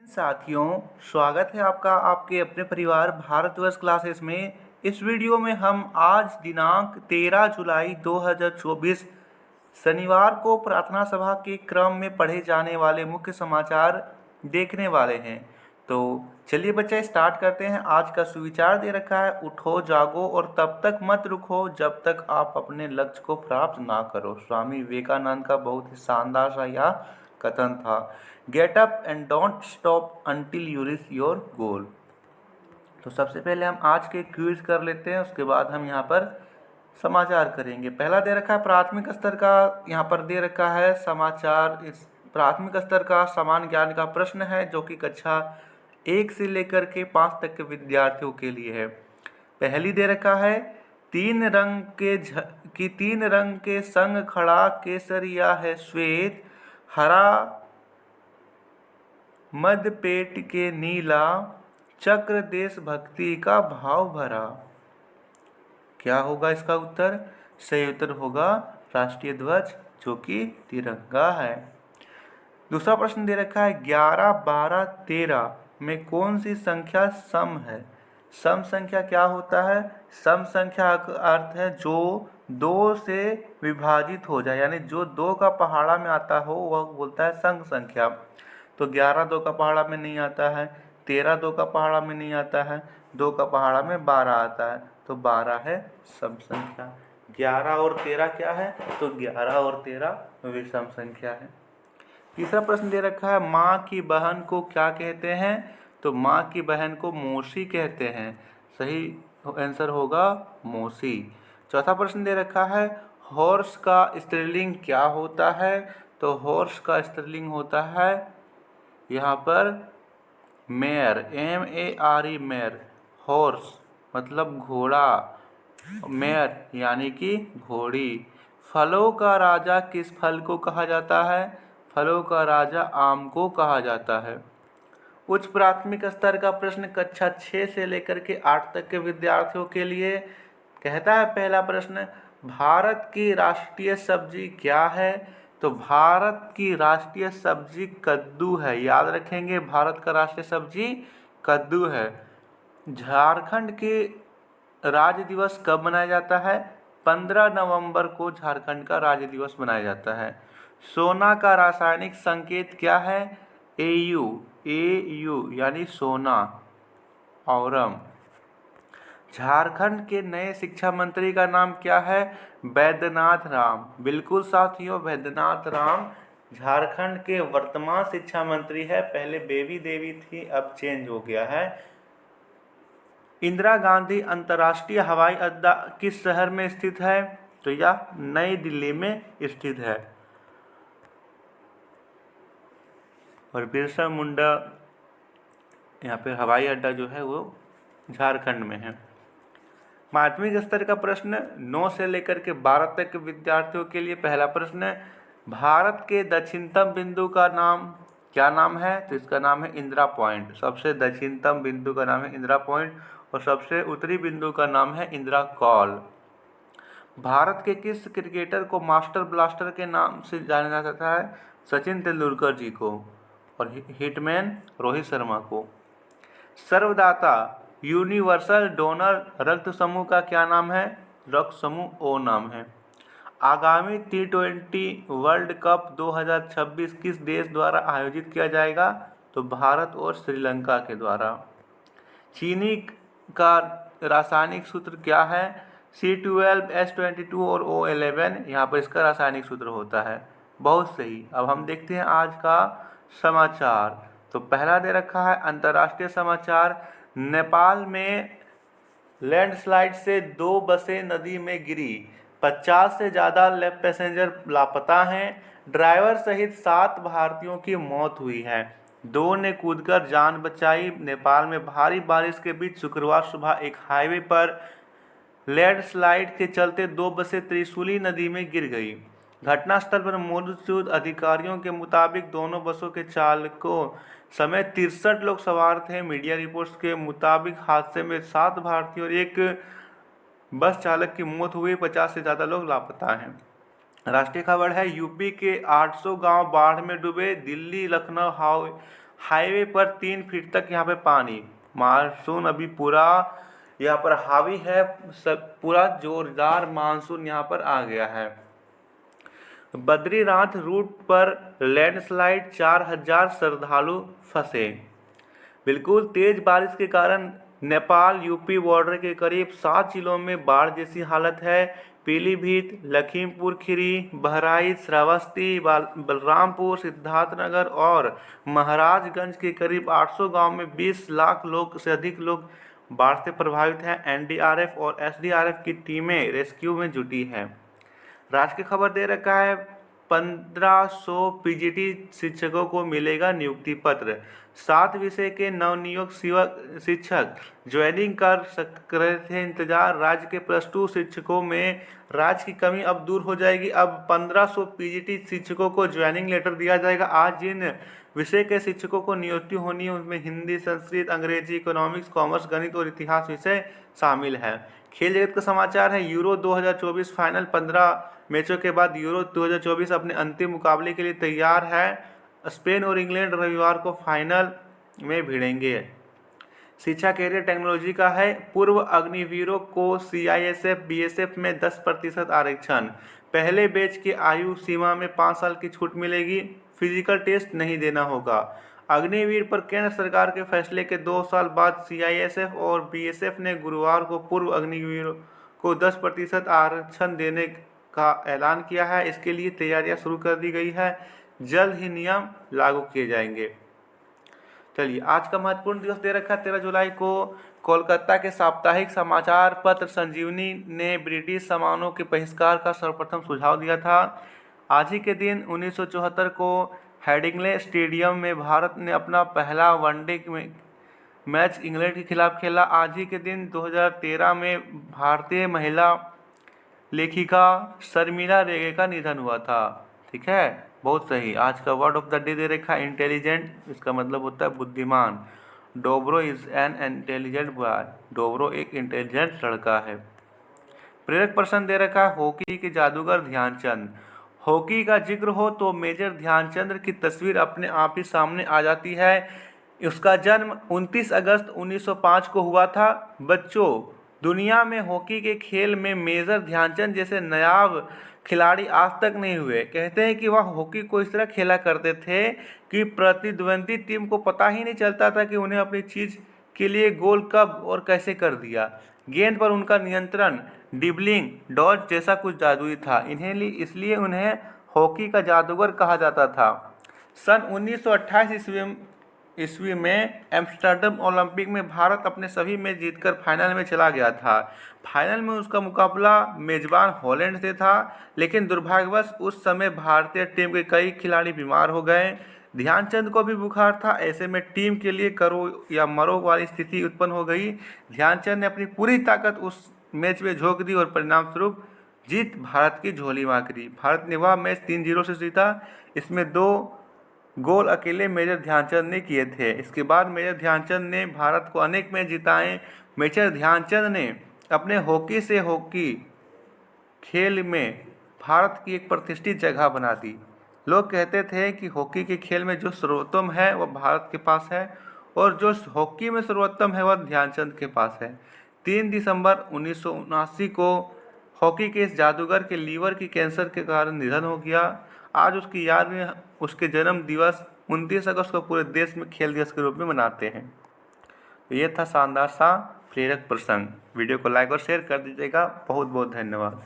साथियों, स्वागत है आपका आपके अपने परिवार भारतवर्ष क्लासेस में। इस वीडियो में हम आज दिनांक 13 जुलाई 2024 शनिवार को प्रार्थना सभा के क्रम में पढ़े जाने वाले मुख्य समाचार देखने वाले हैं। तो चलिए बच्चे स्टार्ट करते हैं। आज का सुविचार दे रखा है, उठो जागो और तब तक मत रुको जब तक आप अपने लक्ष्य को प्राप्त ना करो। स्वामी विवेकानंद का बहुत ही शानदार सा यह कथन था। Get up and don't stop until you reach your goal. तो सबसे पहले हम आज के क्विज कर लेते हैं, उसके बाद हम यहाँ पर समाचार करेंगे। पहला दे रखा है प्राथमिक स्तर का, यहाँ पर दे रखा है समाचार। इस प्राथमिक स्तर का समान ज्ञान का प्रश्न है जो कि कक्षा 1 से लेकर के 5 तक के विद्यार्थियों के लिए है। पहली दे रखा है तीन रंग के संग खड़ा केसरिया है श्वेत, हरा मध्य पेट के नीला, चक्र देशभक्ति का भाव भरा। क्या होगा इसका उत्तर? सही उत्तर होगा राष्ट्रीय ध्वज जो कि तिरंगा है। दूसरा प्रश्न दे रखा है 11, 12, 13 में कौन सी संख्या सम है? सम संख्या क्या होता है? सम संख्या का अर्थ है जो 2 से विभाजित हो जाए, यानी जो 2 का पहाड़ा में आता हो वह बोलता है सम संख्या। तो 11 2 का पहाड़ा में नहीं आता है, 13 2 का पहाड़ा में नहीं आता है, 2 का पहाड़ा में 12 आता है, तो 12 है सम संख्या। 11 और 13 क्या है? तो 11 और 13 विषम संख्या है। तीसरा प्रश्न दे रखा है माँ की बहन को क्या कहते हैं? तो माँ की बहन को मौसी कहते हैं। सही आंसर होगा मौसी। चौथा प्रश्न दे रखा है हॉर्स का स्त्रीलिंग क्या होता है? तो हॉर्स का स्त्रीलिंग होता है यहाँ पर मेयर, MERE मेयर। हॉर्स मतलब घोड़ा, मेयर यानी कि घोड़ी। फलों का राजा किस फल को कहा जाता है? फलों का राजा आम को कहा जाता है। उच्च प्राथमिक स्तर का प्रश्न कक्षा 6 से लेकर के 8 तक के विद्यार्थियों के लिए कहता है पहला प्रश्न भारत की राष्ट्रीय सब्जी क्या है? तो भारत की राष्ट्रीय सब्जी कद्दू है। याद रखेंगे, भारत का राष्ट्रीय सब्जी कद्दू है। झारखंड के राज्य दिवस कब मनाया जाता है? 15 नवंबर को झारखंड का राज्य दिवस मनाया जाता है। सोना का रासायनिक संकेत क्या है? AU यानी सोना, औरम। झारखंड के नए शिक्षा मंत्री का नाम क्या है? वैद्यनाथ राम। बिल्कुल साथियों, वैद्यनाथ राम झारखंड के वर्तमान शिक्षा मंत्री है। पहले बेबी देवी थी, अब चेंज हो गया है। इंदिरा गांधी अंतर्राष्ट्रीय हवाई अड्डा किस शहर में स्थित है? तो यह नई दिल्ली में स्थित है। और बिरसा मुंडा यहाँ पे हवाई अड्डा जो है वो झारखंड में है। माध्यमिक स्तर का प्रश्न 9 से लेकर के 12 तक के विद्यार्थियों के लिए पहला प्रश्न भारत के दक्षिणतम बिंदु का नाम क्या नाम है? तो इसका नाम है इंदिरा पॉइंट। सबसे दक्षिणतम बिंदु का नाम है इंदिरा पॉइंट और सबसे उत्तरी बिंदु का नाम है इंदिरा कॉल। भारत के किस क्रिकेटर को मास्टर ब्लास्टर के नाम से जाना जाता है? सचिन तेंदुलकर जी को, और हिटमैन रोहित शर्मा को। सर्वदाता यूनिवर्सल डोनर रक्त समूह का क्या नाम है? रक्त समूह O नाम है। आगामी T20 वर्ल्ड कप 2026 किस देश द्वारा आयोजित किया जाएगा? तो भारत और श्रीलंका के द्वारा। चीनी का रासायनिक सूत्र क्या है? C12, H22 और O11। यहाँ पर इसका रासायनिक सूत्र होता है। बहुत सही। अब हम देखते हैं आज का समाचार। तो पहला दे रखा है अंतर्राष्ट्रीय समाचार नेपाल में लैंडस्लाइड से 2 बसें नदी में गिरी, 50 से ज़्यादा पैसेंजर लापता हैं। ड्राइवर सहित 7 भारतीयों की मौत हुई है, 2 ने कूदकर जान बचाई। नेपाल में भारी बारिश के बीच शुक्रवार सुबह एक हाईवे पर लैंडस्लाइड के चलते 2 बसें त्रिशूली नदी में गिर गई। घटनास्थल पर मौजूद अधिकारियों के मुताबिक दोनों बसों के चालकों समेत 63 लोग सवार थे। मीडिया रिपोर्ट्स के मुताबिक हादसे में 7 भारतीयों और एक बस चालक की मौत हुई, 50 से ज़्यादा लोग लापता हैं। राष्ट्रीय खबर है यूपी के 800 गांव बाढ़ में डूबे, दिल्ली लखनऊ हाईवे पर 3 फीट तक यहाँ पे पानी। मानसून अभी पूरा यहाँ पर हावी है, सब पूरा जोरदार मानसून यहाँ पर आ गया है। बद्रीनाथ रूट पर लैंडस्लाइड, 4000 श्रद्धालु फंसे। बिल्कुल तेज बारिश के कारण नेपाल यूपी बॉर्डर के करीब 7 जिलों में बाढ़ जैसी हालत है। पीलीभीत, लखीमपुर खीरी, बहराइच, श्रावस्ती, बलरामपुर, सिद्धार्थनगर और महाराजगंज के करीब 800 गांव में 20 लाख लोग से अधिक लोग बाढ़ से प्रभावित हैं। एनडीआरएफ और एसडीआरएफ की टीमें रेस्क्यू में जुटी हैं। राष्ट्र की खबर दे रखा है 1500 पीजीटी शिक्षकों को मिलेगा नियुक्ति पत्र। 7 विषय के नवनियुक्त शिक्षक ज्वाइनिंग कर रहे थे इंतजार। राज्य के +2 शिक्षकों में राज्य की कमी अब दूर हो जाएगी। अब 1500 पीजीटी शिक्षकों को ज्वाइनिंग लेटर दिया जाएगा। आज जिन विषय के शिक्षकों को नियुक्ति होनी है उसमें हिंदी, संस्कृत, अंग्रेजी, इकोनॉमिक्स, कॉमर्स, गणित और इतिहास विषय शामिल है। खेल जगत का समाचार है यूरो 2024 फाइनल। 15 मैचों के बाद यूरो 2024 अपने अंतिम मुकाबले के लिए तैयार है। स्पेन और इंग्लैंड रविवार को फाइनल में भिड़ेंगे। शिक्षा कैरियर टेक्नोलॉजी का है। पूर्व अग्निवीरों को सीआईएसएफ बीएसएफ में 10% आरक्षण। पहले बैच की आयु सीमा में 5 साल की छूट मिलेगी। फिजिकल टेस्ट नहीं देना होगा। अग्निवीर पर केंद्र सरकार के फैसले के 2 साल बाद सीआईएसएफ और बीएसएफ ने गुरुवार को पूर्व अग्निवीरों को 10% आरक्षण देने का ऐलान किया है। इसके लिए तैयारियां शुरू कर दी गई है। जल्द ही नियम लागू किए जाएंगे। चलिए आज का महत्वपूर्ण दिवस दे रखा है 13 जुलाई को। कोलकाता के साप्ताहिक समाचार पत्र संजीवनी ने ब्रिटिश सामानों के बहिष्कार का सर्वप्रथम सुझाव दिया था। आज ही के दिन 1974 को हेडिंग्ले स्टेडियम में भारत ने अपना पहला वनडे मैच इंग्लैंड के खिलाफ खेला। आज ही के दिन 2013 में भारतीय महिला लेखिका शर्मिला रेगे का निधन हुआ था। ठीक है, बहुत सही। आज का word of the day they रखा है इंटेलिजेंट। इसका मतलब होता है बुद्धिमान। डोब्रो इज एन इंटेलिजेंट बॉय। डोब्रो एक इंटेलिजेंट लड़का है। प्रेरक प्रश्न दे रखा है हॉकी के जादूगर ध्यानचंद। हॉकी का जिक्र हो तो मेजर ध्यानचंद की तस्वीर अपने आप ही सामने आ जाती है। उसका जन्म 29 अगस्त 1905 को हुआ था। बच्चों, दुनिया में हॉकी के खेल में मेजर ध्यानचंद जैसे नायाब खिलाड़ी आज तक नहीं हुए। कहते हैं कि वह हॉकी को इस तरह खेला करते थे कि प्रतिद्वंदी टीम को पता ही नहीं चलता था कि उन्हें अपनी चीज़ के लिए गोल कब और कैसे कर दिया। गेंद पर उनका नियंत्रण, ड्रिबलिंग, डॉज जैसा कुछ जादुई था। इसलिए उन्हें हॉकी का जादूगर कहा जाता था। सन 1928 ईस्वी में एम्स्टर्डम ओलंपिक में भारत अपने सभी मैच जीतकर फाइनल में चला गया था। फाइनल में उसका मुकाबला मेजबान हॉलैंड से था, लेकिन दुर्भाग्यवश उस समय भारतीय टीम के कई खिलाड़ी बीमार हो गए। ध्यानचंद को भी बुखार था। ऐसे में टीम के लिए करो या मरो वाली स्थिति उत्पन्न हो गई। ध्यानचंद ने अपनी पूरी ताकत उस मैच में झोंक दी और परिणाम स्वरूप जीत भारत की झोली मार करी। भारत ने वह मैच 3-0 से जीता। इसमें 2 गोल अकेले मेजर ध्यानचंद ने किए थे। इसके बाद मेजर ध्यानचंद ने भारत को अनेक मैच जिताए। मेजर ध्यानचंद ने अपने हॉकी खेल में भारत की एक प्रतिष्ठित जगह बना दी। लोग कहते थे कि हॉकी के खेल में जो सर्वोत्तम है वह भारत के पास है और जो हॉकी में सर्वोत्तम है वह ध्यानचंद के पास है। 3 दिसंबर 1979 को हॉकी के इस जादूगर के लीवर की कैंसर के कारण निधन हो गया। आज उसकी याद में उसके जन्म दिवस 29 अगस्त को पूरे देश में खेल दिवस के रूप में मनाते हैं। तो ये था शानदार सा प्रेरक प्रसंग। वीडियो को लाइक और शेयर कर दीजिएगा। बहुत बहुत धन्यवाद।